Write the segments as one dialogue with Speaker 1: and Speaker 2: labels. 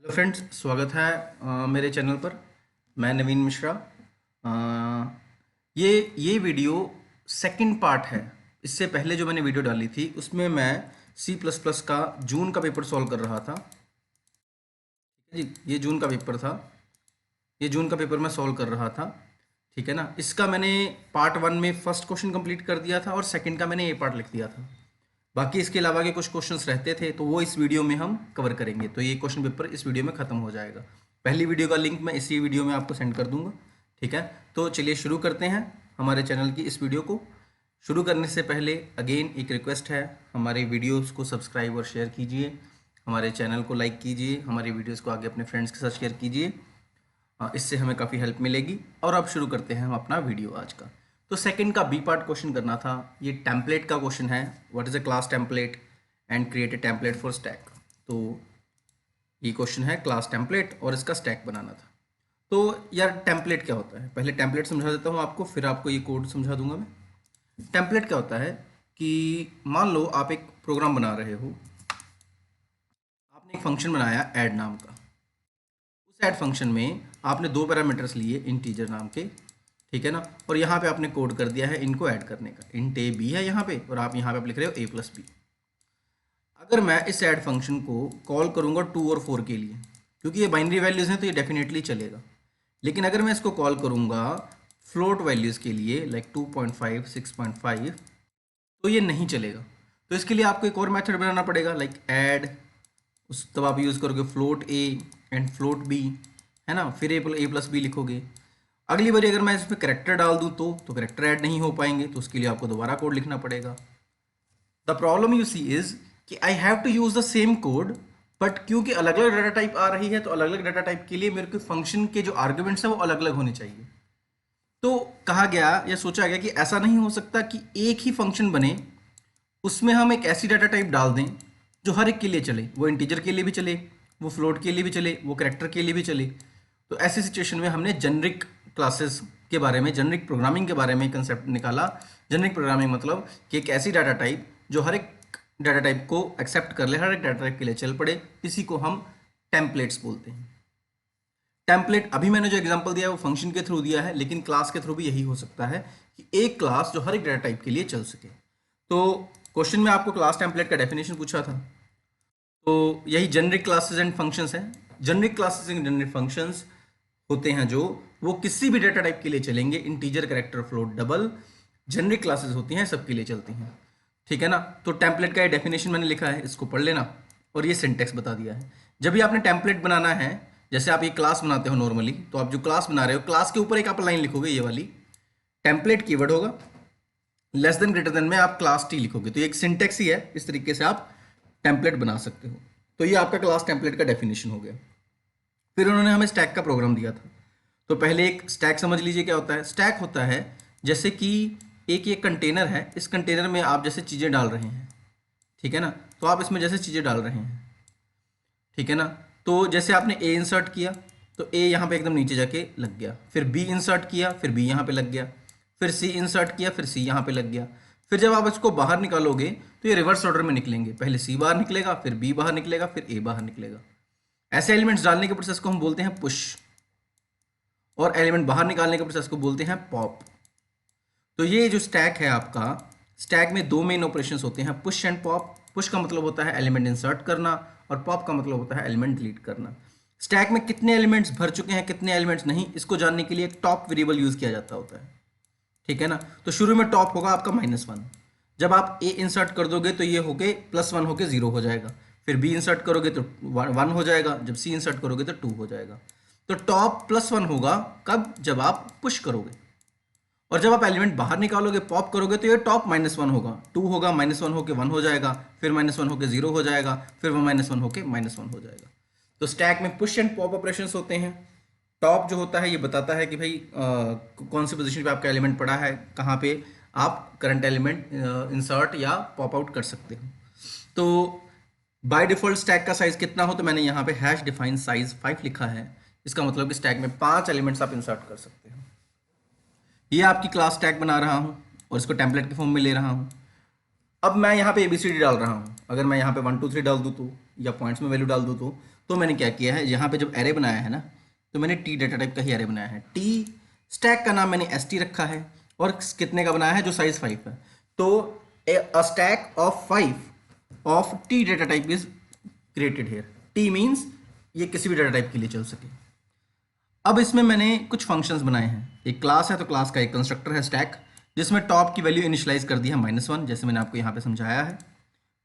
Speaker 1: Hello friends, स्वागत है मेरे चैनल पर। मैं नवीन मिश्रा। अ, ये वीडियो सेकंड पार्ट है। इससे पहले जो मैंने वीडियो डाली थी उसमें मैं सी प्लस प्लस का जून का पेपर सॉल्व कर रहा था। ठीक है जी, ये जून का पेपर था। ये जून का पेपर मैं सॉल्व कर रहा था। ठीक है ना। इसका मैंने पार्ट वन में फर्स्ट क्वेश्चन कंप्लीट कर दिया था और सेकंड का मैंने ये पार्ट लिख दिया था। बाकी इसके अलावा के कुछ क्वेश्चंस रहते थे तो वो इस वीडियो में हम कवर करेंगे। तो ये क्वेश्चन पेपर इस वीडियो में ख़त्म हो जाएगा। पहली वीडियो का लिंक मैं इसी वीडियो में आपको सेंड कर दूंगा। ठीक है, तो चलिए शुरू करते हैं हमारे चैनल की इस वीडियो को। शुरू करने से पहले अगेन एक रिक्वेस्ट है, हमारे वीडियोस को सब्सक्राइब और शेयर कीजिए, हमारे चैनल को लाइक कीजिए, हमारी वीडियोस को आगे अपने फ्रेंड्स के साथ शेयर कीजिए। इससे हमें काफ़ी हेल्प मिलेगी। और अब शुरू करते हैं हम अपना वीडियो आज का। तो सेकंड का बी पार्ट क्वेश्चन करना था। ये टेम्पलेट का क्वेश्चन है, what is a class template and create a template for stack. तो ये क्वेश्चन है क्लास टेम्पलेट और इसका स्टैक बनाना था। तो यार टेम्पलेट क्या होता है, पहले टेम्पलेट समझा देता हूँ आपको, फिर आपको ये कोड समझा दूंगा मैं। टेम्पलेट क्या होता है कि मान लो आप एक प्रोग्राम बना रहे हो, आपने एक फंक्शन बनाया ऐड नाम का। उस ऐड फंक्शन में आपने दो पैरामीटर्स लिए इंटीजर नाम के। ठीक है ना। और यहाँ पे आपने कोड कर दिया है इनको ऐड करने का। इंट ए बी है यहाँ पे और आप यहाँ पे आप लिख रहे हो ए प्लस बी। अगर मैं इस ऐड फंक्शन को कॉल करूँगा 2 और 4 के लिए, क्योंकि ये बाइनरी वैल्यूज़ हैं तो ये डेफिनेटली चलेगा। लेकिन अगर मैं इसको कॉल करूँगा फ्लोट वैल्यूज़ के लिए लाइक 2.5 6.5, तो ये नहीं चलेगा। तो इसके लिए आपको एक और मेथड बनाना पड़ेगा लाइक ऐड। उस तब आप यूज़ करोगे float A and float B, है ना। फिर ए प्लस बी लिखोगे। अगली बार अगर मैं इसमें करेक्टर डाल दूँ तो करेक्टर ऐड नहीं हो पाएंगे, तो उसके लिए आपको दोबारा कोड लिखना पड़ेगा। The problem you see is कि I have to use the same code, but क्योंकि अलग अलग डाटा टाइप आ रही है तो अलग अलग डाटा टाइप के लिए मेरे को फंक्शन के जो आर्ग्यूमेंट्स है वो अलग अलग होने चाहिए। तो कहा गया या सोचा गया कि ऐसा नहीं हो सकता कि एक ही फंक्शन बने, उसमें हम एक ऐसी डाटा टाइप डाल दें जो हर एक के लिए चले, वो इंटीजर के लिए भी चले, वो फ्लोट के लिए भी चले, वो करेक्टर के लिए भी चले। तो ऐसी सिचुएशन में हमने जेनरिक क्लासेस के बारे में, जेनरिक प्रोग्रामिंग के बारे में कंसेप्ट निकाला। जेनरिक प्रोग्रामिंग मतलब कि एक ऐसी डाटा टाइप जो हर एक डाटा टाइप को एक्सेप्ट कर ले, हर एक डाटा टाइप के लिए चल पड़े। इसी को हम टेम्पलेट्स बोलते हैं। टेम्पलेट अभी मैंने जो एग्जांपल दिया है वो फंक्शन के थ्रू दिया है, लेकिन क्लास के थ्रू भी यही हो सकता है कि एक क्लास जो हर एक डाटा टाइप के लिए चल सके। तो क्वेश्चन में आपको क्लास टेम्पलेट का डेफिनेशन पूछा था, तो यही जेनरिक क्लासेस एंड फंक्शंस हैं। Generic classes and generic functions होते हैं जो वो किसी भी डाटा टाइप के लिए चलेंगे, integer character float double. Generic classes होती हैं सबके लिए चलती हैं। ठीक है ना। तो टेम्पलेट का ये डेफिनेशन मैंने लिखा है, इसको पढ़ लेना। और ये सिंटेक्स बता दिया है। जब भी आपने टेम्पलेट बनाना है, जैसे आप ये क्लास बनाते हो नॉर्मली, तो आप जो क्लास बना रहे हो क्लास के ऊपर एक आप लाइन लिखोगे, ये वाली टेम्पलेट कीवर्ड होगा, लेस देन ग्रेटर देन में आप क्लास टी लिखोगे। तो ये एक सिंटेक्स ही है, इस तरीके से आप टेम्पलेट बना सकते हो। तो ये आपका क्लास टेम्पलेट का डेफिनेशन हो गया। फिर उन्होंने हमें स्टैक का प्रोग्राम दिया था। तो पहले एक स्टैक समझ लीजिए क्या होता है। स्टैक होता है जैसे कि एक ये कंटेनर है, इस कंटेनर में आप जैसे चीज़ें डाल रहे हैं। ठीक है ना। तो आप इसमें जैसे चीज़ें डाल रहे हैं, ठीक है ना। तो जैसे आपने ए इंसर्ट किया तो ए यहाँ पे एकदम नीचे जाके लग गया, फिर बी इंसर्ट किया, फिर बी यहाँ पे लग गया, फिर सी इंसर्ट किया, फिर सी यहाँ पे लग गया। फिर जब आप इसको बाहर निकालोगे तो ये रिवर्स ऑर्डर में निकलेंगे, पहले सी बाहर निकलेगा, फिर बी बाहर निकलेगा, फिर ए बाहर निकलेगा। ऐसे एलिमेंट्स डालने के प्रोसेस को हम बोलते हैं पुश, और एलिमेंट बाहर निकालने के प्रोसेस को बोलते हैं पॉप। तो ये जो स्टैक है आपका, स्टैक में दो मेन ऑपरेशंस होते हैं, पुश एंड पॉप। पुश का मतलब होता है एलिमेंट इंसर्ट करना, और पॉप का मतलब होता है एलिमेंट डिलीट करना। स्टैक में कितने एलिमेंट्स भर चुके हैं, कितने एलिमेंट्स नहीं, इसको जानने के लिए एक टॉप वेरिएबल यूज किया जाता होता है। ठीक है ना। तो शुरू में टॉप होगा आपका -1। जब आप ए इंसर्ट कर दोगे तो ये होके +1 होके 0 हो जाएगा। फिर बी इंसर्ट करोगे तो 1 हो जाएगा, जब सी इंसर्ट करोगे तो 2 हो जाएगा। तो टॉप +1 होगा कब, जब आप पुश करोगे। और जब आप एलिमेंट बाहर निकालोगे, पॉप करोगे, तो ये टॉप -1 होगा, 2 होगा, -1 होके 1 हो जाएगा, फिर -1 होके 0 हो जाएगा, फिर वो -1 होके -1 हो जाएगा। तो स्टैक में पुश एंड पॉप ऑपरेशंस होते हैं। टॉप जो होता है ये बताता है कि भाई कौन सी पोजीशन पे आपका एलिमेंट पड़ा है, कहाँ पे आप करंट एलिमेंट इंसर्ट या पॉप आउट कर सकते हो। तो बाय डिफॉल्ट स्टैक का साइज कितना हो, तो मैंने यहाँ पे हैश डिफाइन साइज 5 लिखा है। इसका मतलब कि स्टैक में 5 एलिमेंट्स आप इंसर्ट कर सकते हो। ये आपकी क्लास टैग बना रहा हूँ और इसको टेम्पलेट के फॉर्म में ले रहा हूँ। अब मैं यहाँ पे ABCD डाल रहा हूँ, अगर मैं यहाँ पे 1 2 3 डाल दूँ तो, या पॉइंट्स में वैल्यू डाल दूँ तो मैंने क्या किया है, यहाँ पे जब एरे बनाया है ना, तो मैंने टी डेटा टाइप का ही एरे बनाया है। टी स्टैक का नाम मैंने ST रखा है, और कितने का बनाया है, जो साइज 5 है। तो a stack of 5 of T data type is created here. T means ये किसी भी डेटा टाइप के लिए चल सके। अब इसमें मैंने कुछ फंक्शंस बनाए हैं। एक क्लास है, तो क्लास का एक कंस्ट्रक्टर है स्टैक, जिसमें टॉप की वैल्यू इनिशियलाइज कर दी है -1, जैसे मैंने आपको यहाँ पे समझाया है।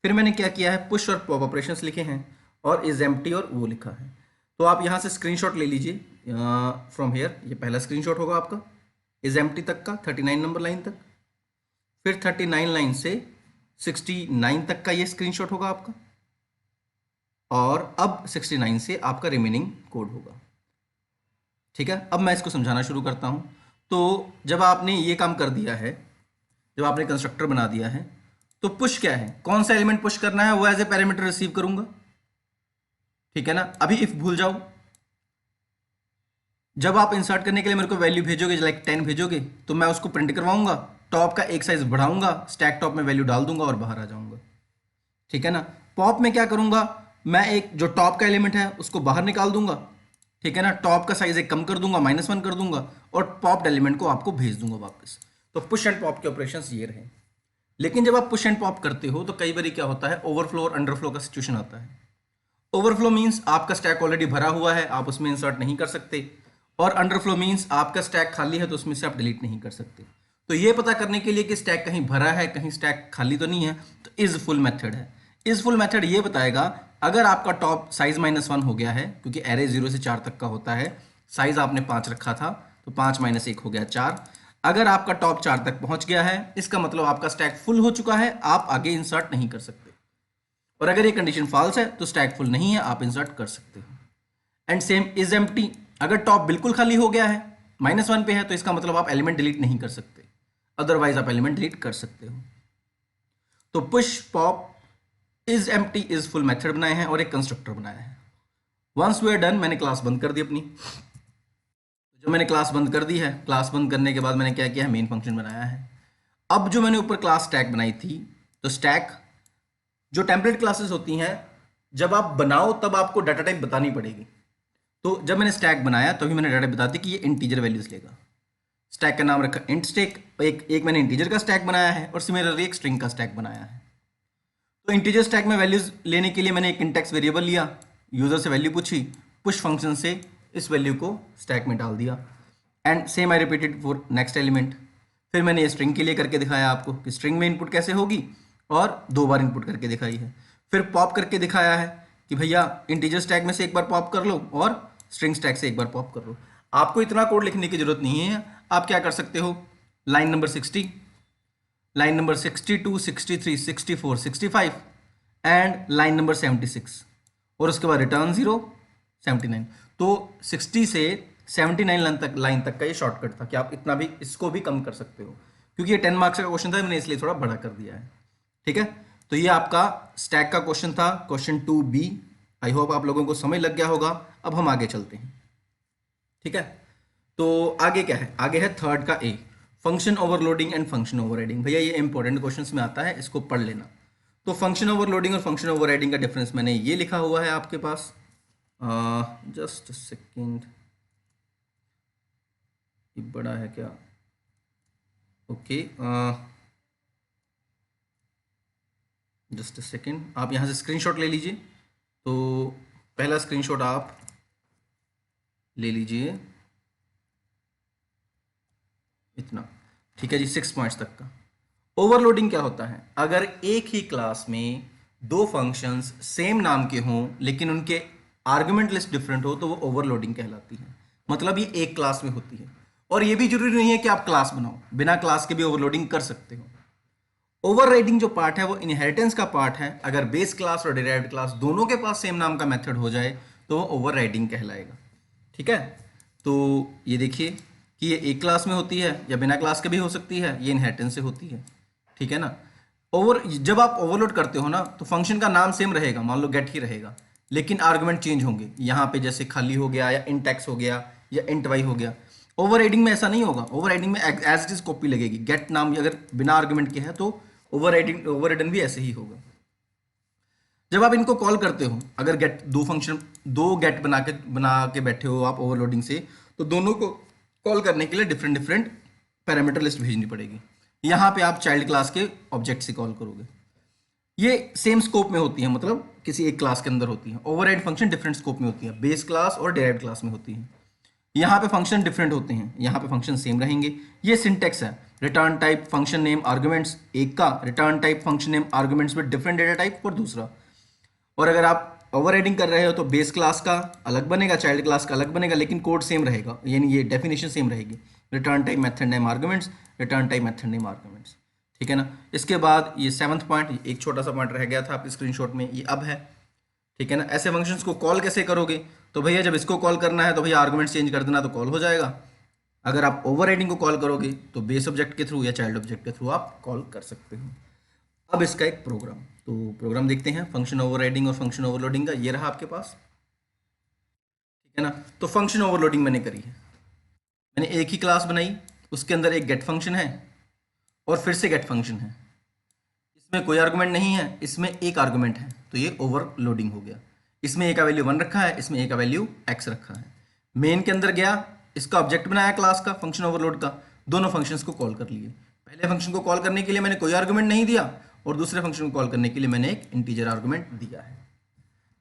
Speaker 1: फिर मैंने क्या किया है, पुश और पॉप ऑपरेशंस लिखे हैं, और इज एम्प्टी और वो लिखा है। तो आप यहाँ से स्क्रीनशॉट ले लीजिए फ्रॉम हेयर। ये पहला स्क्रीनशॉट होगा आपका इज एम्प्टी तक का, 39 नंबर लाइन तक। फिर 39 लाइन से 69 तक का ये स्क्रीनशॉट होगा आपका, और अब 69 से आपका रिमेनिंग कोड होगा। ठीक है, अब मैं इसको समझाना शुरू करता हूँ। तो जब आपने ये काम कर दिया है, जब आपने कंस्ट्रक्टर बना दिया है, तो पुश क्या है, कौन सा एलिमेंट पुश करना है, वो एज ए पैरामीटर रिसीव करूंगा। ठीक है ना। अभी इफ भूल जाओ, जब आप इंसर्ट करने के लिए मेरे को वैल्यू भेजोगे, लाइक 10 भेजोगे, तो मैं उसको प्रिंट करवाऊंगा, टॉप का एक साइज बढ़ाऊंगा, स्टैक टॉप में वैल्यू डाल दूंगा और बाहर आ जाऊंगा। ठीक है ना। पॉप में क्या करूंगा, मैं एक जो टॉप का एलिमेंट है उसको बाहर निकाल दूंगा। ठीक है ना, टॉप का साइज एक कम कर दूंगा, -1 कर दूंगा, और पॉप्ड एलिमेंट को आपको भेज दूंगा वापस। तो पुश एंड पॉप के ऑपरेशंस ये रहे। लेकिन जब आप पुश एंड पॉप करते हो तो कई बार क्या होता है, ओवरफ्लो और अंडरफ्लो का सिचुएशन आता है। ओवरफ्लो मीन्स आपका स्टैक ऑलरेडी भरा हुआ है, आप उसमें इंसर्ट नहीं कर सकते, और अंडरफ्लो मीन्स आपका स्टैक खाली है तो उसमें से आप डिलीट नहीं कर सकते। तो ये पता करने के लिए कि स्टैक कहीं भरा है, कहीं स्टैक खाली तो नहीं है, तो इज फुल मेथड है। इज फुल मेथड ये बताएगा, अगर आपका टॉप साइज -1 हो गया है, क्योंकि एरे 0 से 4 तक का होता है, साइज आपने 5 रखा था, तो 5 - 1 हो गया 4। अगर आपका टॉप 4 तक पहुंच गया है, इसका मतलब आपका स्टैक फुल हो चुका है, आप आगे इंसर्ट नहीं कर सकते। और अगर ये कंडीशन फॉल्स है तो स्टैक फुल नहीं है, आप इंसर्ट कर सकते हो। एंड सेम इज एम्प्टी, अगर टॉप बिल्कुल खाली हो गया है, -1 पे है, तो इसका मतलब आप एलिमेंट डिलीट नहीं कर सकते, अदरवाइज आप एलिमेंट डिलीट कर सकते हो। तो push pop is empty is full method बनाए हैं और एक कंस्ट्रक्टर बनाया है। वंस वी आर डन, मैंने क्लास बंद कर दी अपनी। जो मैंने क्लास बंद कर दी है, क्लास बंद करने के बाद मैंने क्या किया है, मेन फंक्शन बनाया है। अब जो मैंने ऊपर क्लास स्टैक बनाई थी, तो स्टैक जो टेम्पलेट क्लासेस होती हैं, जब आप बनाओ तब आपको डाटा टाइप बतानी पड़ेगी। तो जब मैंने स्टैक बनाया तभी मैंने डाटा बता दी कि ये इंटीजर वैल्यूज लेगा। स्टैक का नाम रखा इंट स्टैक, एक मैंने इंटीजर का स्टैक बनाया है, और सिमिलरली एक स्ट्रिंग का स्टैक बनाया है। तो इंटीजर स्टैक में वैल्यूज लेने के लिए मैंने एक इंटेक्स वेरिएबल लिया, यूजर से वैल्यू पूछी, पुश फंक्शन से इस वैल्यू को स्टैक में डाल दिया, and same I repeated for next element. फिर मैंने ये स्ट्रिंग के लिए करके दिखाया आपको कि स्ट्रिंग में इनपुट कैसे होगी, और 2 बार इनपुट करके दिखाई है। फिर पॉप करके दिखाया है कि भैया इंटीजर स्टैक में से एक बार पॉप कर लो और स्ट्रिंग स्टैक से एक बार पॉप कर लो। आपको इतना कोड लिखने की जरूरत नहीं है, आप क्या कर सकते हो, line number 60, line number 62, 63, 64, 65 and line number 76, और उसके बाद रिटर्न 0, 79। तो 60 से 79 लाइन तक का ये शॉर्टकट था कि आप इतना भी इसको भी कम कर सकते हो, क्योंकि ये 10 मार्क्स का क्वेश्चन था, मैंने इसलिए थोड़ा बड़ा कर दिया है। ठीक है, तो ये आपका स्टैक का क्वेश्चन था, क्वेश्चन 2B। आई होप आप लोगों को समझ लग गया होगा। अब हम आगे चलते हैं। ठीक है, तो आगे क्या है, आगे है थर्ड का A, function overloading and function overriding. भैया ये इंपॉर्टेंट क्वेश्चंस में आता है, इसको पढ़ लेना। तो फंक्शन ओवरलोडिंग और फंक्शन ओवरराइडिंग का डिफरेंस मैंने ये लिखा हुआ है आपके पास, जस्ट सेकेंड, ये बड़ा है क्या, ओके, जस्ट सेकेंड, आप यहाँ से स्क्रीनशॉट ले लीजिए। तो पहला स्क्रीनशॉट आप ले लीजिए, इतना, ठीक है जी, 6 पॉइंट्स तक का। ओवरलोडिंग क्या होता है, अगर एक ही क्लास में 2 फंक्शंस सेम नाम के हों लेकिन उनके आर्गुमेंट लिस्ट डिफरेंट हो, तो वो ओवरलोडिंग कहलाती है। मतलब ये एक क्लास में होती है, और ये भी जरूरी नहीं है कि आप क्लास बनाओ, बिना क्लास के भी ओवरलोडिंग कर सकते हो। ओवरराइडिंग जो पार्ट है वो इनहेरिटेंस का पार्ट है। अगर बेस क्लास और डिराइव्ड क्लास दोनों के पास सेम नाम का मेथड हो जाए तो वो ओवरराइडिंग कहलाएगा। ठीक है, तो ये देखिए कि ये एक क्लास में होती है या बिना क्लास के भी हो सकती है, ये इनहेरिटेंस से होती है। ठीक है ना। जब आप ओवरलोड करते हो ना, तो फंक्शन का नाम सेम रहेगा, मान लो गेट ही रहेगा, लेकिन आर्गुमेंट चेंज होंगे। यहाँ पे जैसे खाली हो गया, या इंट एक्स हो गया, या इंट वाई हो गया। ओवरराइडिंग में ऐसा नहीं होगा, ओवरराइडिंग में एज इट इज कॉपी लगेगी। गेट नाम अगर बिना आर्गुमेंट के है तो ओवरराइडन भी ऐसे ही होगा। जब आप इनको कॉल करते हो, अगर गेट दो गेट बना के बैठे हो आप ओवरलोडिंग से, तो दोनों को कॉल करने के लिए डिफरेंट डिफरेंट पैरामीटर लिस्ट भेजनी पड़ेगी। यहाँ पे आप चाइल्ड क्लास के ऑब्जेक्ट से कॉल करोगे। ये सेम स्कोप में होती है, मतलब किसी एक क्लास के अंदर होती है। ओवरराइड फंक्शन डिफरेंट स्कोप में होती है, बेस क्लास और डिराइव्ड क्लास में होती है। यहाँ पे फंक्शन डिफरेंट होते हैं, यहाँ पे फंक्शन सेम रहेंगे। ये सिंटेक्स है, return type function name arguments एक का, return type function name arguments with different data type और दूसरा। और अगर आप ओवरराइडिंग कर रहे हो तो बेस क्लास का अलग बनेगा, चाइल्ड क्लास का अलग बनेगा, लेकिन कोड सेम रहेगा, यानी ये डेफिनेशन सेम रहेगी। Return type method name arguments, return type method name arguments, ठीक है ना। इसके बाद ये 7th पॉइंट, एक छोटा सा पॉइंट रह गया था आपके स्क्रीनशॉट में, ये अब है, ठीक है ना। ऐसे फंक्शंस को कॉल कैसे करोगे, तो भैया जब इसको कॉल करना है तो भैया आर्गुमेंट चेंज कर देना तो कॉल हो जाएगा। अगर आप ओवरराइडिंग को कॉल करोगे तो बेस ऑब्जेक्ट के थ्रू या चाइल्ड ऑब्जेक्ट के थ्रू आप कॉल कर सकते हो। अब इसका एक प्रोग्राम, तो प्रोग्राम देखते हैं फंक्शन ओवरराइडिंग और फंक्शन ओवरलोडिंग का। ये रहा आपके पास, ठीक है ना। तो फंक्शन ओवरलोडिंग मैंने करी है, मैंने एक ही क्लास बनाई, उसके अंदर एक गेट फंक्शन है और फिर से गेट फंक्शन है। इसमें कोई आर्गुमेंट नहीं है, इसमें एक आर्गुमेंट है, तो ये ओवरलोडिंग हो गया। इसमें ए का वैल्यू 1 रखा है, इसमें ए का वैल्यू x रखा है। मेन के अंदर गया, इसका ऑब्जेक्ट बनाया क्लास का, फंक्शन ओवरलोड का, दोनों फंक्शंस को कॉल कर लिए। पहले फंक्शन को कॉल करने के लिए मैंने कोई आर्गुमेंट नहीं दिया और दूसरे फंक्शन को कॉल करने के लिए मैंने एक इंटीजर आर्गुमेंट दिया है,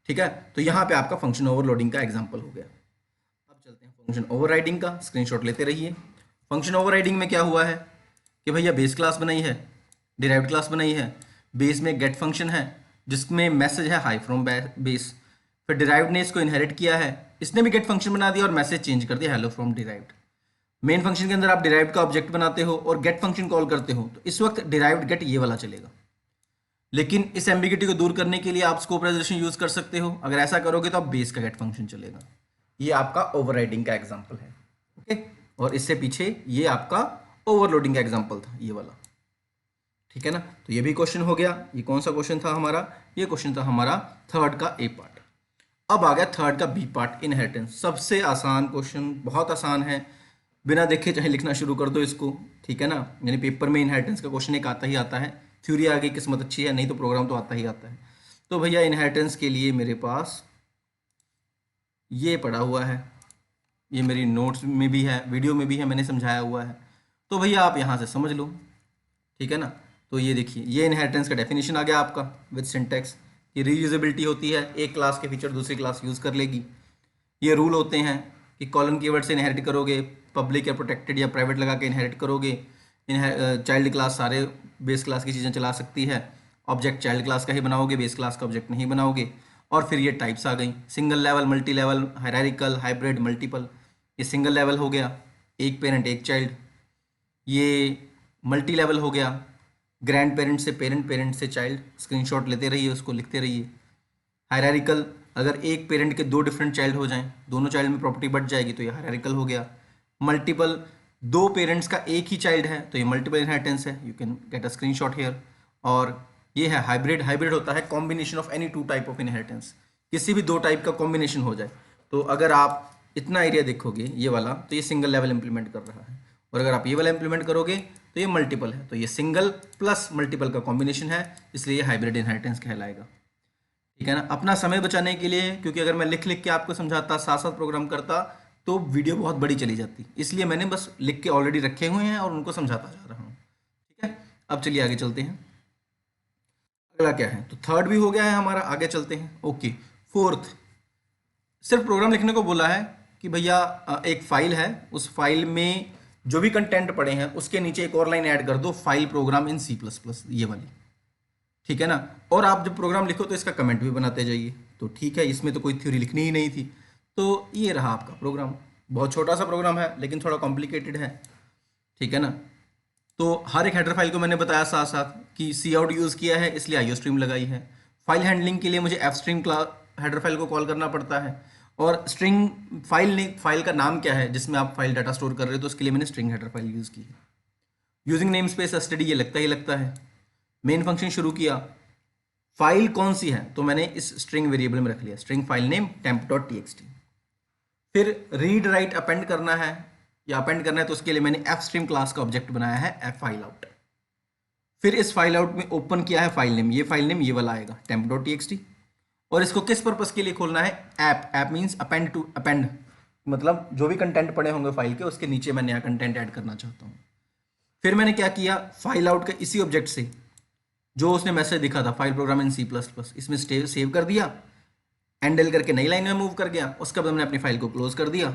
Speaker 1: ठीक है। तो यहाँ पे आपका फंक्शन ओवरलोडिंग का एग्जाम्पल हो गया। अब चलते हैं फंक्शन ओवरराइडिंग का, स्क्रीनशॉट लेते रहिए। फंक्शन ओवरराइडिंग में क्या हुआ है कि भैया बेस क्लास बनाई है, डिराइव्ड क्लास बनाई है। बेस में गेट फंक्शन है जिसमें मैसेज है हाई फ्रॉम बेस, फिर डिराइव्ड ने इसको इनहेरिट किया है, इसने भी गेट फंक्शन बना दिया और मैसेज चेंज कर दिया hello from derived. Main function के अंदर आप डिराइव्ड का ऑब्जेक्ट बनाते हो और गेट फंक्शन कॉल करते हो, तो इस वक्त डिराइव्ड गेट ये वाला चलेगा। लेकिन इस एम्बिगिटी को दूर करने के लिए आप स्कोप रेजोल्यूशन यूज कर सकते हो। अगर ऐसा करोगे तो आप बेस का गेट फंक्शन चलेगा। ये आपका ओवरराइडिंग का एग्जांपल है, ओके। और इससे पीछे ये आपका ओवरलोडिंग का एग्जांपल था, ये वाला, ठीक है ना। तो ये भी क्वेश्चन हो गया। ये कौन सा क्वेश्चन था हमारा, ये क्वेश्चन था हमारा थर्ड का ए पार्ट। अब आ गया थर्ड का बी पार्ट, इनहेरिटेंस। सबसे आसान क्वेश्चन, बहुत आसान है, बिना देखे चाहे लिखना शुरू कर दो इसको, ठीक है ना। यानी पेपर में इनहेरिटेंस का क्वेश्चन एक आता ही आता है। थ्योरी आ गई, किस्मत अच्छी है, नहीं तो प्रोग्राम तो आता ही आता है। तो भैया इनहेरिटेंस के लिए मेरे पास ये पड़ा हुआ है, ये मेरी नोट्स में भी है, वीडियो में भी है, मैंने समझाया हुआ है। तो भैया आप यहाँ से समझ लो, ठीक है ना। तो ये देखिए, ये इनहेरिटेंस का डेफिनेशन आ गया आपका विद सिंटैक्स। ये रीयूजेबिलिटी होती है, एक क्लास के फीचर दूसरी क्लास यूज़ कर लेगी। ये रूल होते हैं कि कॉलन कीवर्ड से इनहेरिट करोगे, पब्लिक या प्रोटेक्टेड या प्राइवेट लगा के इनहेरिट करोगे। चाइल्ड क्लास सारे बेस क्लास की चीज़ें चला सकती है। ऑब्जेक्ट चाइल्ड क्लास का ही बनाओगे, बेस क्लास का ऑब्जेक्ट नहीं बनाओगे। और फिर ये टाइप्स आ गई, single level, multi level, hierarchical, hybrid, multiple. ये सिंगल लेवल हो गया, एक पेरेंट एक चाइल्ड। ये मल्टी लेवल हो गया, ग्रैंड पेरेंट से पेरेंट, पेरेंट से चाइल्ड। स्क्रीनशॉट लेते रहिए, उसको लिखते रहिए। हायरार्किकल, अगर एक पेरेंट के दो डिफरेंट चाइल्ड हो जाएं, दोनों चाइल्ड में प्रॉपर्टी बढ़ जाएगी, तो ये हायरार्किकल हो गया। मल्टीपल, दो पेरेंट्स का एक ही चाइल्ड है, तो ये मल्टीपल इनहेरिटेंस है। You can get a screenshot here. और ये है हाइब्रिड। हाइब्रिड होता है combination of any two type of inheritance, किसी भी दो टाइप का कॉम्बिनेशन हो जाए। तो अगर आप इतना एरिया देखोगे ये वाला, तो ये सिंगल लेवल इंप्लीमेंट कर रहा है। और अगर आप ये वाला इंप्लीमेंट करोगे तो ये मल्टीपल है, तो ये सिंगल प्लस मल्टीपल का कॉम्बिनेशन है, इसलिए ये हाइब्रिड इनहेरिटेंस कहलाएगा, ठीक है ना। अपना समय बचाने के लिए, क्योंकि अगर मैं लिख लिख के आपको समझाता, साथ साथ प्रोग्राम करता, तो वीडियो बहुत बड़ी चली जाती, इसलिए मैंने बस लिख के ऑलरेडी रखे हुए हैं और उनको समझाता जा रहा हूँ, ठीक है। अब चलिए आगे चलते हैं। अगला क्या है, तो थर्ड भी हो गया है हमारा, आगे चलते हैं। ओके, फोर्थ, सिर्फ प्रोग्राम लिखने को बोला है कि भैया एक फाइल है, उस फाइल में जो भी कंटेंट पड़े हैं उसके नीचे एक और लाइन ऐड कर दो, फाइल प्रोग्राम इन C++, ये वाली, ठीक है ना। और आप जब प्रोग्राम लिखो तो इसका कमेंट भी बनाते जाइए। तो ठीक है, इसमें तो कोई थ्योरी लिखनी ही नहीं थी। तो ये रहा आपका प्रोग्राम, बहुत छोटा सा प्रोग्राम है लेकिन थोड़ा कॉम्प्लिकेटेड है, ठीक है ना। तो हर एक हेडर फाइल को मैंने बताया साथ साथ कि सी आउट यूज़ किया है, इसलिए आईओ स्ट्रीम लगाई है। फाइल हैंडलिंग के लिए मुझे एफ स्ट्रीम हेडर फाइल को कॉल करना पड़ता है। और स्ट्रिंग फाइल का नाम क्या है जिसमें आप फाइल डाटा स्टोर कर रहे हो, तो उसके लिए मैंने स्ट्रिंग हेडर फाइल यूज़ की है। यूजिंग नेम स्पेस एसटीडी, ये लगता ही लगता है। मेन फंक्शन शुरू किया, फाइल कौन सी है, तो मैंने इस स्ट्रिंग वेरिएबल में रख लिया, स्ट्रिंग फाइल नेम temp.txt। फिर रीड राइट अपेंड करना है, या अपेंड करना है तो उसके लिए मैंने एफ स्ट्रीम क्लास का ऑब्जेक्ट बनाया है, एफ फाइल आउट। फिर इस फाइल आउट में ओपन किया है फाइल नेम, ये फाइल नेम ये वाला आएगा temp.txt। और इसको किस पर्पस के लिए खोलना है? App means append to append, मतलब जो भी कंटेंट पड़े होंगे फाइल के उसके नीचे मैं नया कंटेंट ऐड करना चाहता हूँ। फिर मैंने क्या किया, फाइल आउट के इसी ऑब्जेक्ट से जो उसने मैसेज दिखा था फाइल प्रोग्राम इन C++, इसमें सेव कर दिया, एंडल करके नई लाइन में मूव कर गया। उसके बाद हमने अपनी फाइल को क्लोज कर दिया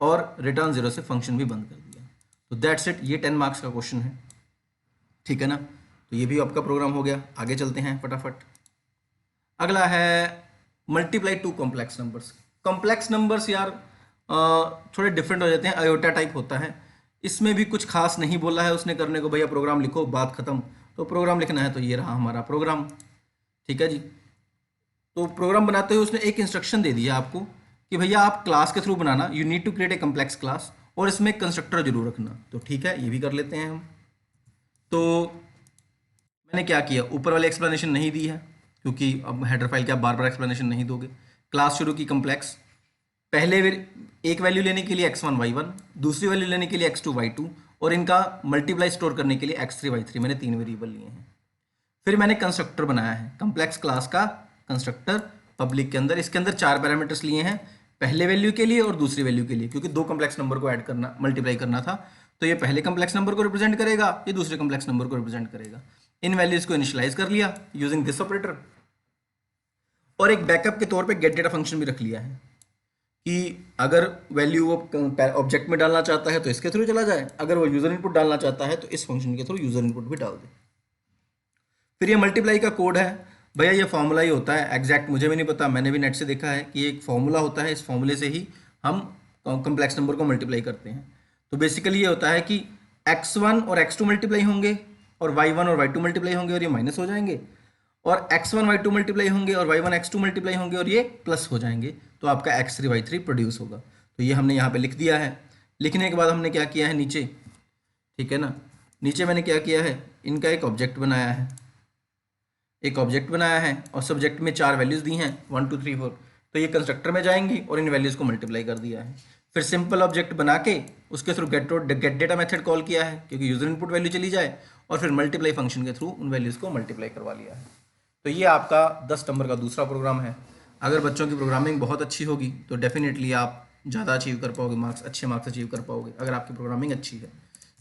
Speaker 1: और रिटर्न 0 से फंक्शन भी बंद कर दिया। तो दैट्स इट, ये 10 मार्क्स का क्वेश्चन है, ठीक है ना। तो ये भी आपका प्रोग्राम हो गया। आगे चलते हैं फटाफट। अगला है multiply two complex numbers. Complex numbers यार थोड़े डिफरेंट हो जाते हैं, अयोटा टाइप होता है। इसमें भी कुछ खास नहीं बोला है उसने करने को, भैया प्रोग्राम लिखो बात खत्म। तो प्रोग्राम लिखना है तो ये रहा हमारा प्रोग्राम, ठीक है जी। तो प्रोग्राम बनाते हुए उसने एक इंस्ट्रक्शन दे दिया आपको कि भैया आप क्लास के थ्रू बनाना, you need to create a complex class, और इसमें एक कंस्ट्रक्टर जरूर रखना। तो ठीक है, ये भी कर लेते हैं हम। तो मैंने क्या किया, ऊपर वाली एक्सप्लेनेशन नहीं दी है क्योंकि अब हेडर फाइल के आप बार बार एक्सप्लेनेशन नहीं दोगे। क्लास शुरू की कम्प्लेक्स, पहले एक वैल्यू लेने के लिए x1 y1, दूसरी वैल्यू लेने के लिए x2 y2, और इनका मल्टीप्लाई स्टोर करने के लिए x3 y3। मैंने 3 वेरिएबल लिए हैं। फिर मैंने कंस्ट्रक्टर बनाया है, कम्प्लेक्स क्लास का कंस्ट्रक्टर पब्लिक के अंदर। इसके अंदर 4 पैरामीटर्स लिए हैं, पहले वैल्यू के लिए और दूसरी वैल्यू के लिए, क्योंकि 2 कम्प्लेक्स नंबर को ऐड करना, मल्टीप्लाई करना था। तो ये पहले कम्प्लेक्स नंबर को रिप्रेजेंट करेगा, ये दूसरे कम्प्लेक्स नंबर को रिप्रेजेंट करेगा। इन वैल्यूज को इनिशियलाइज कर लिया यूजिंग दिस ऑपरेटर, और एक बैकअप के तौर पे गेट डेटा फंक्शन भी रख लिया है कि अगर वैल्यू वो ऑब्जेक्ट में डालना चाहता है तो इसके थ्रू चला जाए, अगर वो यूजर इनपुट डालना चाहता है तो इस फंक्शन के थ्रू यूजर इनपुट भी डाल दे। फिर ये मल्टीप्लाई का कोड है, भैया ये फॉर्मूला ही होता है, एग्जैक्ट मुझे भी नहीं पता, मैंने भी नेट से देखा है कि एक फॉर्मूला होता है, इस फॉर्मूले से ही हम कम्प्लेक्स नंबर को मल्टीप्लाई करते हैं। तो बेसिकली ये होता है कि x1 और x2 मल्टीप्लाई होंगे और y1 और y2 मल्टीप्लाई होंगे और ये माइनस हो जाएंगे, और x1 y2 मल्टीप्लाई होंगे और y1 x2 मल्टीप्लाई होंगे और ये प्लस हो जाएंगे, तो आपका x3 y3 प्रोड्यूस होगा। तो ये हमने यहाँ पे लिख दिया है। लिखने के बाद हमने क्या किया है नीचे, ठीक है ना, नीचे मैंने क्या किया है, इनका एक ऑब्जेक्ट बनाया है, एक ऑब्जेक्ट बनाया है और सब्जेक्ट में 4 वैल्यूज दी हैं 1 2 3 4। तो ये कंस्ट्रक्टर में जाएंगी और इन वैल्यूज को मल्टीप्लाई कर दिया है। फिर सिंपल ऑब्जेक्ट बना के उसके through gate data method call किया है क्योंकि यूजर इनपुट वैल्यू चली जाए, और फिर मल्टीप्लाई फंक्शन के थ्रू उन वैल्यूज को मल्टीप्लाई करवा लिया है। तो ये आपका 10 नंबर का दूसरा प्रोग्राम है। अगर बच्चों की प्रोग्रामिंग बहुत अच्छी होगी तो डेफिनेटली आप ज़्यादा अचीव कर पाओगे, मार्क्स अच्छे मार्क्स अचीव कर पाओगे अगर आपकी प्रोग्रामिंग अच्छी है,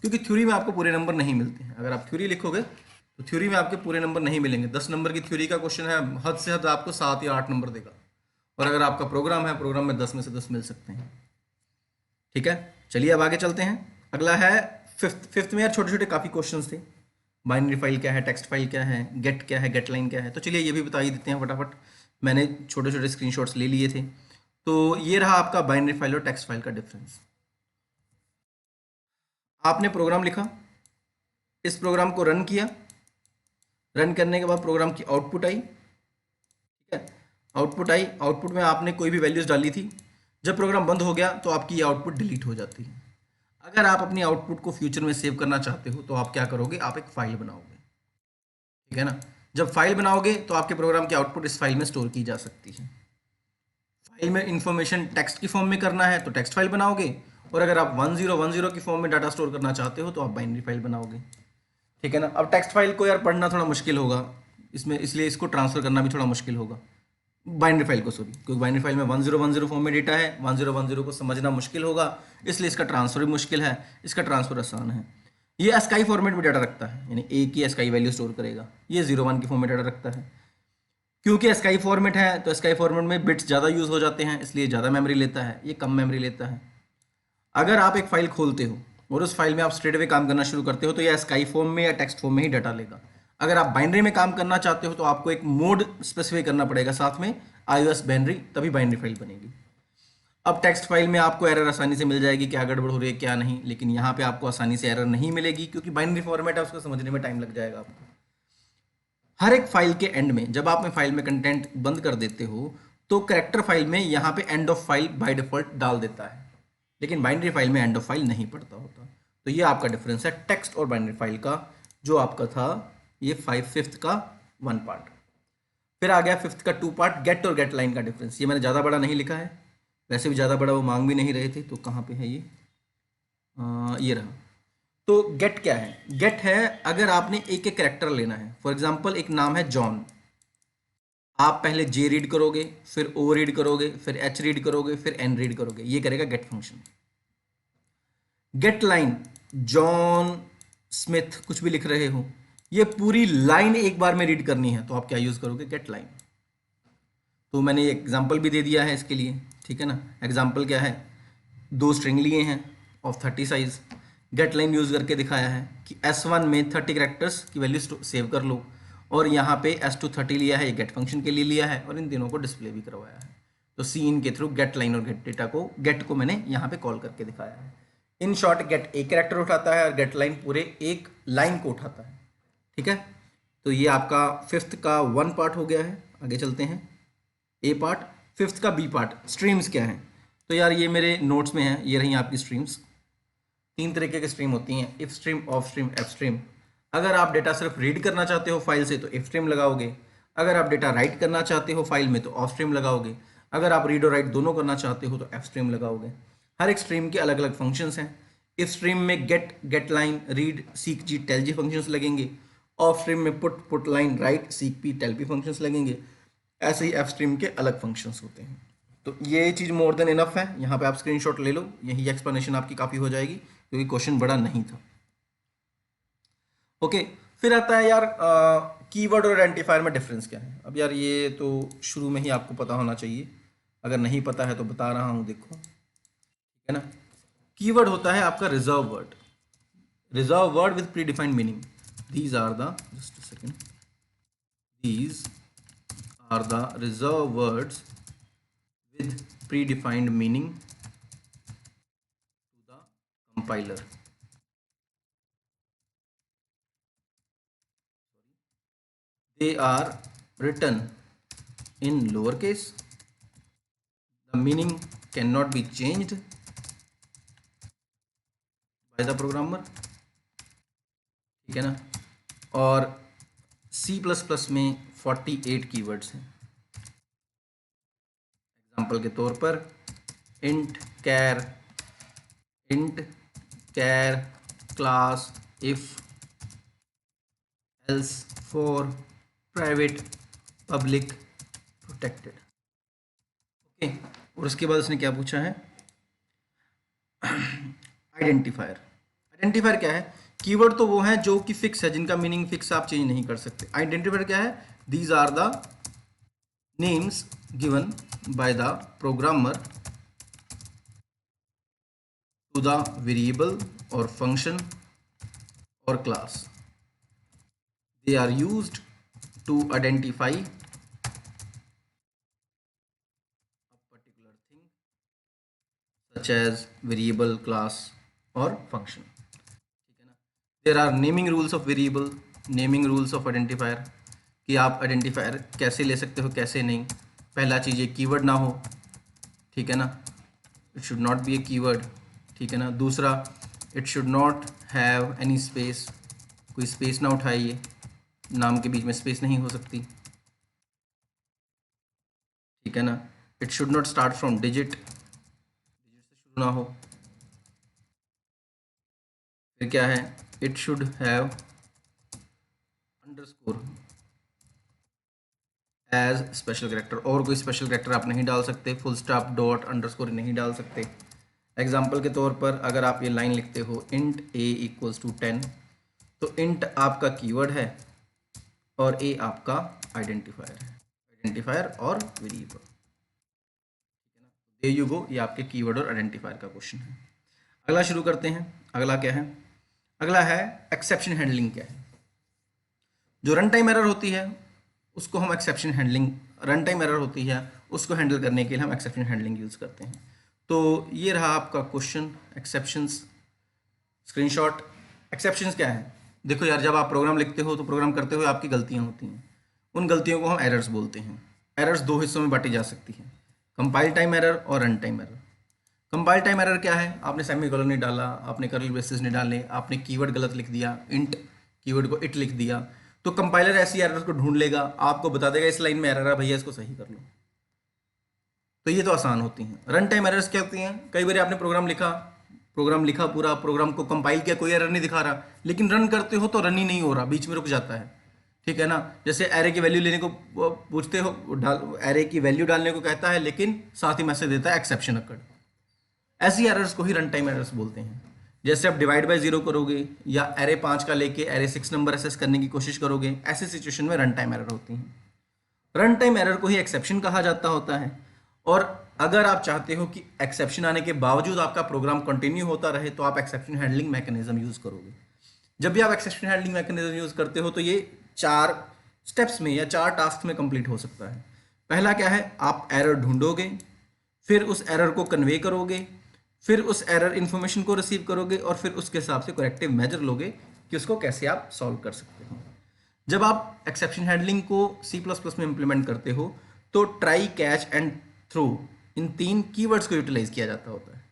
Speaker 1: क्योंकि थ्योरी में आपको पूरे नंबर नहीं मिलते हैं। अगर आप थ्योरी लिखोगे तो थ्योरी में आपके पूरे नंबर नहीं मिलेंगे। 10 नंबर की थ्योरी का क्वेश्चन है, हद से हद आपको 7 या 8 नंबर देगा, और अगर आपका प्रोग्राम है, प्रोग्राम में 10 में से 10 मिल सकते हैं, ठीक है। चलिए अब आगे चलते हैं। अगला है फिफ्थ में यार छोटे छोटे काफ़ी क्वेश्चन थे, बाइनरी फाइल क्या है, टेक्स्ट फाइल क्या है, गेट क्या है, गेट लाइन क्या है। तो चलिए ये भी बता ही देते हैं फटाफट, मैंने छोटे छोटे स्क्रीनशॉट्स ले लिए थे। तो ये रहा आपका बाइनरी फाइल और टेक्स्ट फाइल का डिफरेंस। आपने प्रोग्राम लिखा, इस प्रोग्राम को रन किया, रन करने के बाद प्रोग्राम की आउटपुट आई, ठीक है, आउटपुट आई, आउटपुट में आपने कोई भी वैल्यूज डाली थी। जब प्रोग्राम बंद हो गया तो आपकी ये आउटपुट डिलीट हो जाती है। अगर आप अपनी आउटपुट को फ्यूचर में सेव करना चाहते हो तो आप क्या करोगे, आप एक फाइल बनाओगे, ठीक है ना। जब फाइल बनाओगे तो आपके प्रोग्राम की आउटपुट इस फाइल में स्टोर की जा सकती है। फाइल में इंफॉर्मेशन टेक्स्ट की फॉर्म में करना है तो टेक्स्ट फाइल बनाओगे, और अगर आप 1010 की फॉर्म में डाटा स्टोर करना चाहते हो तो आप बाइनरी फाइल बनाओगे, ठीक है ना। अब टेक्स्ट फाइल को यार पढ़ना थोड़ा मुश्किल होगा इसमें, इसलिए इसको ट्रांसफर करना भी थोड़ा मुश्किल होगा, बाइनरी फाइल को, सॉरी, क्योंकि बाइनरी फाइल में 1010 फॉर्म में डेटा है, 1010 को समझना मुश्किल होगा, इसलिए इसका ट्रांसफर भी मुश्किल है। इसका ट्रांसफर आसान है। ये एस्काई फॉर्मेट में डाटा रखता है, यानी एक ही एस्काई वैल्यू स्टोर करेगा। ये 01 की फॉर्म में डाटा रखता है। क्योंकि एस्काई फॉर्मेट है तो एस्काई फॉर्मेट में बिट्स ज़्यादा यूज़ हो जाते हैं, इसलिए ज़्यादा मेमोरी लेता है, ये कम मेमोरी लेता है। अगर आप एक फाइल खोलते हो और उस फाइल में आप स्ट्रेट अवे काम करना शुरू करते हो तो यह स्काई फॉर्म में या टेक्स्ट फॉर्म में ही डाटा लेगा। अगर आप बाइनरी में काम करना चाहते हो तो आपको एक मोड स्पेसिफाई करना पड़ेगा साथ में, iOS बाइनरी, तभी बाइनरी फाइल बनेगी। अब टेक्स्ट फाइल में आपको एरर आसानी से मिल जाएगी, क्या गड़बड़ हो रही है क्या नहीं, लेकिन यहाँ पे आपको आसानी से एरर नहीं मिलेगी क्योंकि बाइनरी फॉर्मेट है, उसको समझने में टाइम लग जाएगा आपको। हर एक फाइल के एंड में जब आप फाइल में कंटेंट बंद कर देते हो तो कैरेक्टर फाइल में यहाँ पे end of file by default डाल देता है, लेकिन बाइनरी फाइल में एंड ऑफ फाइल नहीं पड़ता होता। तो ये आपका डिफरेंस है टेक्स्ट और बाइनरी फाइल का, जो आपका था ये फिफ्थ का 1 पार्ट। फिर आ गया फिफ्थ का 2 पार्ट, गेट और गेट लाइन का डिफरेंस। ये मैंने ज़्यादा बड़ा नहीं लिखा है, वैसे भी ज़्यादा बड़ा वो मांग भी नहीं रहे थे, तो कहाँ पे है ये, ये रहा। तो गेट क्या है? गेट है अगर आपने एक एक कैरेक्टर लेना है। फॉर एग्जाम्पल एक नाम है जॉन, आप पहले जे रीड करोगे, फिर ओ रीड करोगे, फिर एच रीड करोगे, फिर एन रीड करोगे, ये करेगा get function. Get line, John Smith कुछ भी लिख रहे हो, ये पूरी लाइन एक बार में रीड करनी है, तो आप क्या यूज करोगे? Get line. तो मैंने एग्जाम्पल भी दे दिया है इसके लिए, ठीक है ना। एग्जाम्पल क्या है? दो स्ट्रिंग लिए हैं of 30 size, get line use करके दिखाया है कि S1 में 30 कैरेक्टर्स की वैल्यू सेव कर लो, और यहाँ पे S2 30 लिया है, ये गेट फंक्शन के लिए लिया है, और इन तीनों को डिस्प्ले भी करवाया है। तो सीन के थ्रू गेट लाइन और गेट डेटा को, गेट को मैंने यहाँ पे कॉल करके दिखाया है। इन शॉर्ट गेट एक कैरेक्टर उठाता है और गेट लाइन पूरे एक लाइन को उठाता है, ठीक है। तो ये आपका फिफ्थ का वन पार्ट हो गया है। आगे चलते हैं, ए पार्ट। फिफ्थ का बी पार्ट, स्ट्रीम्स क्या है? तो यार ये मेरे नोट्स में है, ये रही आपकी स्ट्रीम्स। तीन तरीके की स्ट्रीम होती हैं, if stream, of stream, F stream. अगर आप डेटा सिर्फ रीड करना चाहते हो फाइल से तो इफ स्ट्रीम लगाओगे, अगर आप डेटा राइट करना चाहते हो फाइल में तो ऑफ स्ट्रीम लगाओगे, अगर आप रीड और राइट दोनों करना चाहते हो तो एफ स्ट्रीम लगाओगे। हर एक स्ट्रीम के अलग अलग फंक्शंस हैं। इफ स्ट्रीम में get, get line, read, seek G, tell G functions लगेंगे। ऑफ स्ट्रीम में put, put line, write, seek P, tell P functions लगेंगे। ऐसे ही एफ स्ट्रीम के अलग फंक्शंस होते हैं। तो ये चीज़ मोर देन इनफ है, यहाँ पे आप स्क्रीनशॉट ले लो, यही एक्सप्लेनेशन आपकी काफ़ी हो जाएगी, क्योंकि क्वेश्चन बड़ा नहीं था। ओके, फिर आता है यार कीवर्ड और आइडेंटिफायर में डिफरेंस क्या है। अब यार ये तो शुरू में ही आपको पता होना चाहिए, अगर नहीं पता है तो बता रहा हूँ, देखो, ठीक है ना। कीवर्ड होता है आपका reserve word, reserve word with predefined meaning. These are the, just a second, these are the reserve words with predefined meaning to the compiler. They are written in lowercase. The meaning cannot be changed by the programmer, ठीक है ना। और C++ में 48 keywords हैं। Example के तौर पर int char, int char, class, if, else, for, private, public, protected. Okay, और उसके बाद उसने क्या पूछा है? आइडेंटिफायर। आइडेंटिफायर क्या है? कीवर्ड तो वो है जो कि फिक्स है, जिनका मीनिंग फिक्स आप चेंज नहीं कर सकते। आइडेंटिफायर क्या है? These are the names given by the programmer to the variable और फंक्शन और class. They are used to identify a particular thing such as variable, class or function, ठीक है ना। There are naming rules of variable, naming rules of identifier, कि आप identifier कैसे ले सकते हो, कैसे नहीं। पहला चीज़ ये कीवर्ड ना हो, ठीक है ना, it should not be A keyword, ठीक है ना। दूसरा, it should not have any space, कोई स्पेस ना उठाइए, नाम के बीच में स्पेस नहीं हो सकती, ठीक है ना। It should not start from digit, digit से शुरू ना हो। फिर क्या है? It should have underscore as special character, और कोई स्पेशल कैरेक्टर आप नहीं डाल सकते। फुल स्टॉप, डॉट, अंडरस्कोर नहीं डाल सकते। एग्जाम्पल के तौर पर अगर आप ये लाइन लिखते हो इंट ए इक्वल्स टू 10, तो इंट आपका कीवर्ड है और ए आपका आइडेंटिफायर है, आइडेंटिफायर और वेरिएबल, ठीक है ना। दे यू गो, ये आपके कीवर्ड और आइडेंटिफायर का क्वेश्चन है। अगला शुरू करते हैं। अगला क्या है? अगला है एक्सेप्शन हैंडलिंग क्या है। जो रन टाइम एरर होती है उसको हम exception handling, run time error होती है उसको हैंडल करने के लिए हम एक्सेप्शन हैंडलिंग यूज़ करते हैं। तो ये रहा आपका क्वेश्चन, एक्सेप्शंस, स्क्रीनशॉट। एक्सेप्शंस क्या है? देखो यार, जब आप प्रोग्राम लिखते हो तो प्रोग्राम करते हुए आपकी गलतियाँ होती हैं, उन गलतियों को हम एरर्स बोलते हैं। एरर्स दो हिस्सों में बांटी जा सकती हैं, कंपाइल टाइम एरर और run time error. Compile time error क्या है? आपने सेमीकोलन नहीं डाला, आपने कर्ली ब्रेसेस नहीं डाले, आपने कीवर्ड गलत लिख दिया, इंट कीवर्ड को इट लिख दिया, तो कंपाइलर ऐसी एरर्स को ढूंढ लेगा, आपको बता देगा इस लाइन में एरर है भैया, इसको सही कर लो। तो ये तो आसान होती हैं। रन टाइम एरर्स क्या होती हैं? कई बार आपने प्रोग्राम लिखा, प्रोग्राम लिखा पूरा, प्रोग्राम को कंपाइल किया, कोई एरर नहीं दिखा रहा, लेकिन रन करते हो तो रन ही नहीं हो रहा, बीच में रुक जाता है। ठीक है ना, जैसे एरे की वैल्यू लेने को पूछते हो, एरे की वैल्यू डालने को कहता है, लेकिन साथ ही मैसेज देता है एक्सेप्शन अकर्ड। ऐसी एरर्स को ही रन टाइम एरर्स बोलते हैं। जैसे आप डिवाइड बाय जीरो करोगे या एरे 5 का लेके एरे 6 नंबर एसेस करने की कोशिश करोगे, ऐसे सिचुएशन में रन टाइम एरर होती हैं। रन टाइम एरर को ही एक्सेप्शन कहा जाता होता है। और अगर आप चाहते हो कि एक्सेप्शन आने के बावजूद आपका प्रोग्राम कंटिन्यू होता रहे, तो आप एक्सेप्शन हैंडलिंग मैकेनिज्म यूज करोगे। जब भी आप एक्सेप्शन हैंडलिंग मैकेनिज्म यूज करते हो तो ये 4 स्टेप्स में या 4 टास्क में कंप्लीट हो सकता है। पहला क्या है, आप एरर ढूंढोगे, फिर उस एरर को कन्वे करोगे, फिर उस एरर इन्फॉर्मेशन को रिसीव करोगे और फिर उसके हिसाब से करेक्टिव मेजर लोगे कि उसको कैसे आप सॉल्व कर सकते हो। जब आप एक्सेप्शन हैंडलिंग को C++ में इंप्लीमेंट करते हो तो ट्राई, कैच एंड थ्रो, इन 3 कीवर्ड्स को यूटिलाइज किया जाता होता है।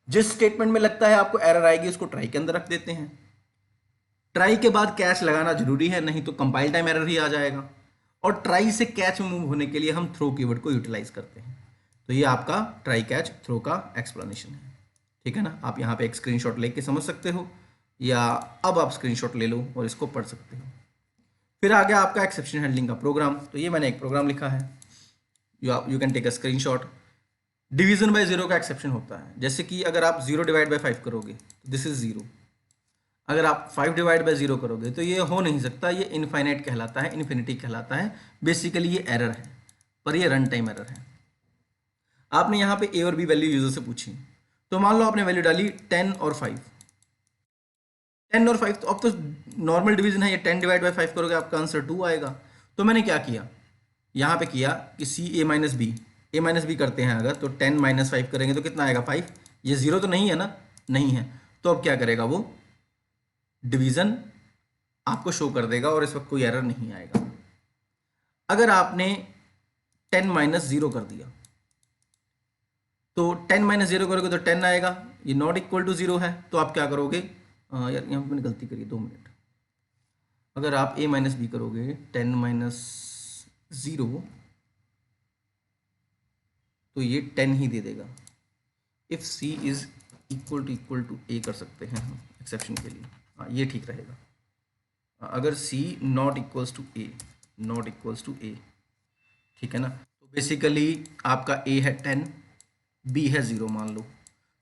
Speaker 1: जिस स्टेटमेंट में लगता है आपको एरर आएगी उसको ट्राई के अंदर रख देते हैं। ट्राई के बाद कैच लगाना जरूरी है, नहीं तो कंपाइल टाइम एरर ही आ जाएगा। और ट्राई से कैच में मूव होने के लिए हम थ्रो कीवर्ड को यूटिलाइज करते हैं। तो ये आपका ट्राई कैच थ्रो का एक्सप्लेनेशन है। ठीक है ना, आप यहाँ पे एक स्क्रीनशॉट लेके समझ सकते हो, या अब आप स्क्रीनशॉट ले लो और इसको पढ़ सकते हो। फिर आ गया आपका एक्सेप्शन हैंडलिंग का प्रोग्राम। तो ये मैंने एक प्रोग्राम लिखा है, you can take a screenshot. Division by zero का एक्सेप्शन होता है। जैसे कि अगर आप 0 डिवाइड बाय 5 करोगे तो दिस इज 0। अगर आप 5 डिवाइड बाय 0 करोगे तो ये हो नहीं सकता, ये इनफाइनाइट कहलाता है, इन्फिनिटी कहलाता है। बेसिकली ये एरर है, पर ये रन टाइम एरर है। आपने यहाँ पे ए और बी वैल्यू यूजर से पूछी, तो मान लो आपने वैल्यू डाली 10 और 5। 10 और 5 तो अब तो नॉर्मल डिवीजन है, ये 10 डिवाइड बाय 5 करोगे आपका आंसर 2 आएगा। तो मैंने क्या किया, यहाँ पे किया कि ए माइनस बी करते हैं अगर, तो 10 माइनस 5 करेंगे तो कितना आएगा 5। ये 0 तो नहीं है ना, नहीं है। तो अब क्या करेगा वो, डिवीजन आपको शो कर देगा और इस वक्त कोई एरर नहीं आएगा। अगर आपने 10 माइनस 0 कर दिया तो 10 माइनस 0 करोगे तो 10 आएगा, ये नॉट इक्वल टू 0 है। तो आप क्या करोगे, यार यहाँ पे मैंने गलती करी, 2 मिनट। अगर आप a माइनस बी करोगे 10 माइनस 0 तो ये 10 ही दे देगा। If c is equal to a कर सकते हैं हम एक्सेप्शन के लिए, हाँ ये ठीक रहेगा। अगर c not equals to a, ठीक है ना, तो बेसिकली आपका a है 10, b है 0 मान लो।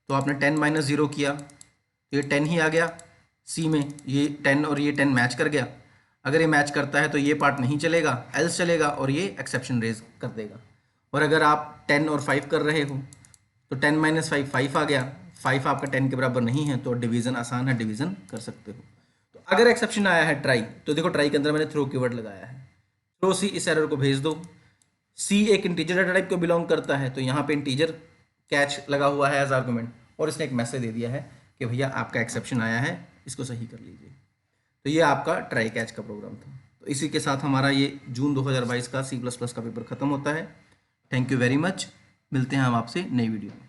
Speaker 1: तो आपने 10 माइनस 0 किया तो ये 10 ही आ गया c में, ये 10 और ये 10 मैच कर गया। अगर ये मैच करता है तो ये पार्ट नहीं चलेगा, एल्स चलेगा और ये एक्सेप्शन रेज कर देगा। और अगर आप 10 और 5 कर रहे हो तो 10 माइनस 5 5 आ गया, 5 आपका 10 के बराबर नहीं है, तो डिवीजन आसान है, डिवीजन कर सकते हो। तो अगर एक्सेप्शन आया है ट्राई, तो देखो ट्राई के अंदर मैंने थ्रो कीवर्ड लगाया है, थ्रो सी, इस एरर को भेज दो। सी एक इंटीजर डाटा टाइप को बिलोंग करता है, तो यहाँ पे इंटीजर कैच लगा हुआ है एज आर्गुमेंट, और इसने एक मैसेज दे दिया है कि भैया आपका एक्सेप्शन आया है, इसको सही कर लीजिए। तो ये आपका ट्राई कैच का प्रोग्राम था। तो इसी के साथ हमारा ये जून 2022 का C++ का पेपर खत्म होता है। थैंक यू वेरी मच, मिलते हैं हम आपसे नई वीडियो में।